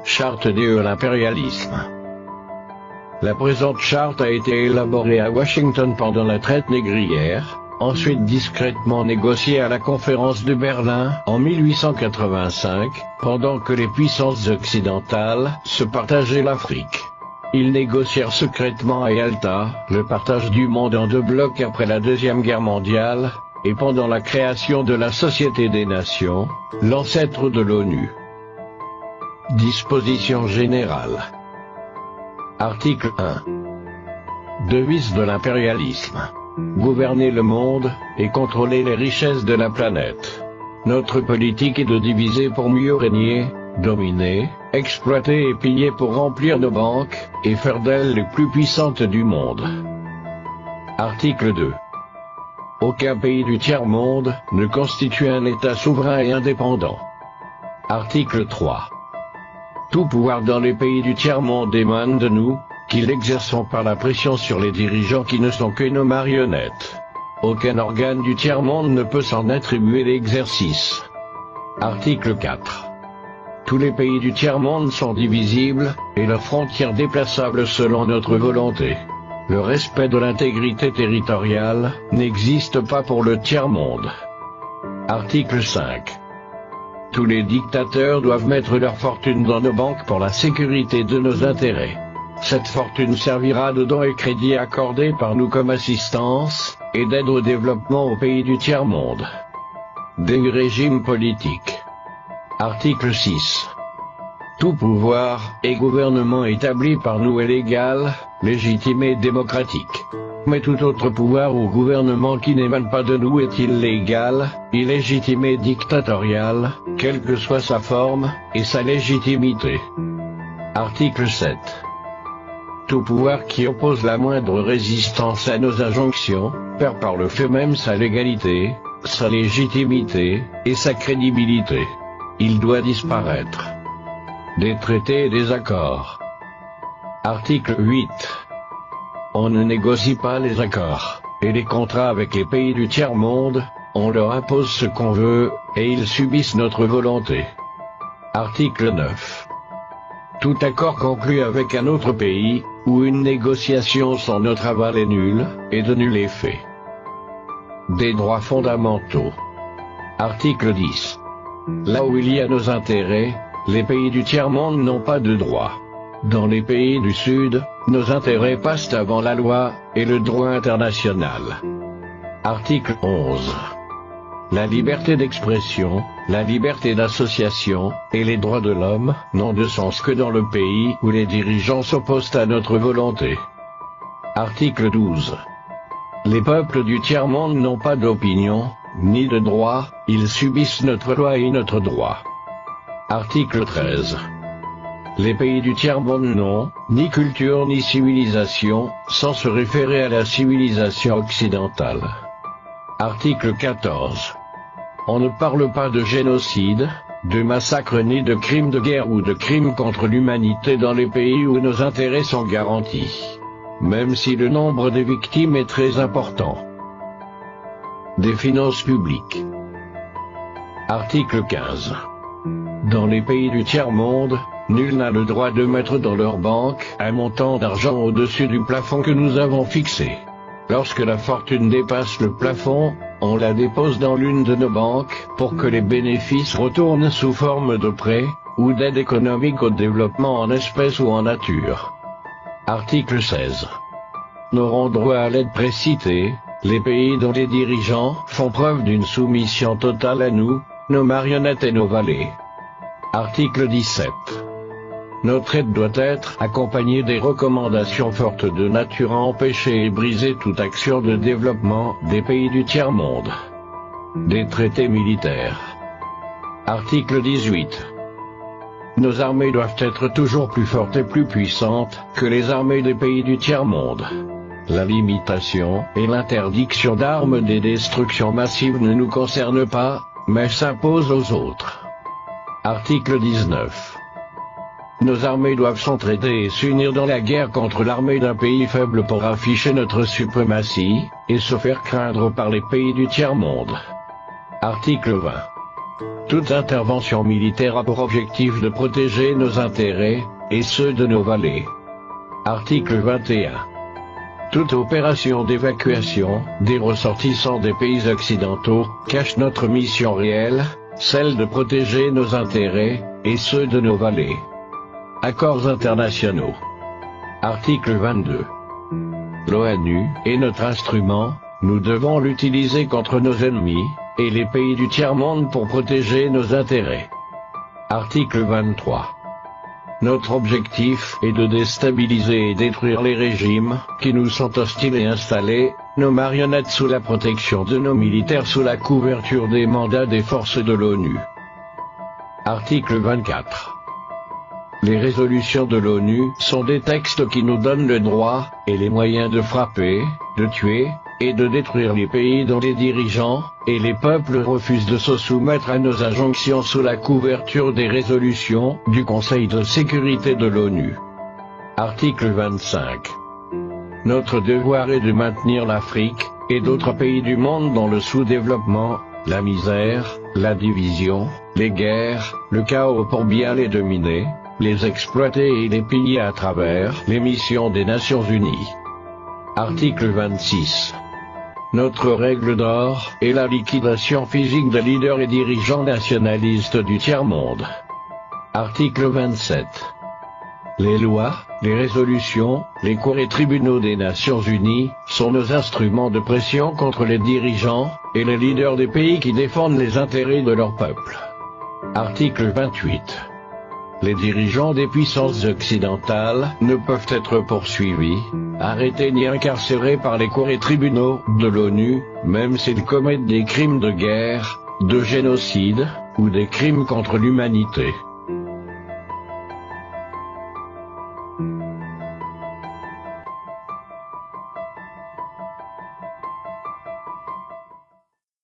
Charte de l'impérialisme. La présente charte a été élaborée à Washington pendant la traite négrière, ensuite discrètement négociée à la conférence de Berlin en 1885, pendant que les puissances occidentales se partageaient l'Afrique. Ils négocièrent secrètement à Yalta le partage du monde en deux blocs après la Deuxième Guerre mondiale, et pendant la création de la Société des Nations, l'ancêtre de l'ONU. Dispositions générales. Article 1. Devise de l'impérialisme. Gouverner le monde, et contrôler les richesses de la planète. Notre politique est de diviser pour mieux régner, dominer, exploiter et piller pour remplir nos banques, et faire d'elles les plus puissantes du monde. Article 2. Aucun pays du tiers-monde ne constitue un État souverain et indépendant. Article 3. Tout pouvoir dans les pays du tiers-monde émane de nous, qui l'exerçons par la pression sur les dirigeants qui ne sont que nos marionnettes. Aucun organe du tiers-monde ne peut s'en attribuer l'exercice. Article 4. Tous les pays du tiers-monde sont divisibles, et leurs frontières déplaçables selon notre volonté. Le respect de l'intégrité territoriale n'existe pas pour le tiers-monde. Article 5. Tous les dictateurs doivent mettre leur fortune dans nos banques pour la sécurité de nos intérêts. Cette fortune servira de dons et crédits accordés par nous comme assistance, et d'aide au développement aux pays du tiers-monde. Des régimes politiques. Article 6. Tout pouvoir et gouvernement établi par nous est légal, légitime et démocratique. Mais tout autre pouvoir ou gouvernement qui n'émane pas de nous est illégal, illégitime et dictatorial, quelle que soit sa forme, et sa légitimité. Article 7. Tout pouvoir qui oppose la moindre résistance à nos injonctions, perd par le fait même sa légalité, sa légitimité, et sa crédibilité. Il doit disparaître. Des traités et des accords. Article 8. On ne négocie pas les accords, et les contrats avec les pays du tiers-monde, on leur impose ce qu'on veut, et ils subissent notre volonté. Article 9. Tout accord conclu avec un autre pays, ou une négociation sans notre aval est nul, et de nul effet. Des droits fondamentaux. Article 10. Là où il y a nos intérêts, les pays du tiers-monde n'ont pas de droits. Dans les pays du Sud, nos intérêts passent avant la loi, et le droit international. Article 11. La liberté d'expression, la liberté d'association, et les droits de l'homme, n'ont de sens que dans le pays où les dirigeants s'opposent à notre volonté. Article 12. Les peuples du tiers-monde n'ont pas d'opinion, ni de droit, ils subissent notre loi et notre droit. Article 13. Les pays du tiers-monde n'ont, ni culture ni civilisation, sans se référer à la civilisation occidentale. Article 14. On ne parle pas de génocide, de massacre ni de crimes de guerre ou de crimes contre l'humanité dans les pays où nos intérêts sont garantis. Même si le nombre des victimes est très important. Des finances publiques. Article 15. Dans les pays du tiers-monde, nul n'a le droit de mettre dans leur banque un montant d'argent au-dessus du plafond que nous avons fixé. Lorsque la fortune dépasse le plafond, on la dépose dans l'une de nos banques pour que les bénéfices retournent sous forme de prêts, ou d'aide économique au développement en espèces ou en nature. Article 16. N'auront droit à l'aide précitée les pays dont les dirigeants font preuve d'une soumission totale à nous, nos marionnettes et nos valets. Article 17. Notre aide doit être accompagnée des recommandations fortes de nature à empêcher et briser toute action de développement des pays du tiers-monde. Des traités militaires. Article 18. Nos armées doivent être toujours plus fortes et plus puissantes que les armées des pays du tiers-monde. La limitation et l'interdiction d'armes des destructions massives ne nous concernent pas, mais s'imposent aux autres. Article 19. Nos armées doivent s'entraider et s'unir dans la guerre contre l'armée d'un pays faible pour afficher notre suprématie, et se faire craindre par les pays du tiers-monde. Article 20. Toute intervention militaire a pour objectif de protéger nos intérêts, et ceux de nos vallées. Article 21. Toute opération d'évacuation des ressortissants des pays occidentaux cache notre mission réelle, celle de protéger nos intérêts, et ceux de nos vallées. Accords internationaux. Article 22. L'ONU est notre instrument, nous devons l'utiliser contre nos ennemis, et les pays du tiers-monde pour protéger nos intérêts. Article 23. Notre objectif est de déstabiliser et détruire les régimes qui nous sont hostiles et installer nos marionnettes sous la protection de nos militaires sous la couverture des mandats des forces de l'ONU. Article 24. Les résolutions de l'ONU sont des textes qui nous donnent le droit et les moyens de frapper, de tuer, et de détruire les pays dont les dirigeants et les peuples refusent de se soumettre à nos injonctions sous la couverture des résolutions du Conseil de sécurité de l'ONU. Article 25. Notre devoir est de maintenir l'Afrique et d'autres pays du monde dans le sous-développement, la misère, la division, les guerres, le chaos pour bien les dominer, les exploiter et les piller à travers les missions des Nations Unies. Article 26. Notre règle d'or est la liquidation physique des leaders et dirigeants nationalistes du tiers-monde. Article 27. Les lois, les résolutions, les cours et tribunaux des Nations Unies sont nos instruments de pression contre les dirigeants et les leaders des pays qui défendent les intérêts de leur peuple. Article 28. Les dirigeants des puissances occidentales ne peuvent être poursuivis, arrêtés ni incarcérés par les cours et tribunaux de l'ONU, même s'ils commettent des crimes de guerre, de génocide, ou des crimes contre l'humanité.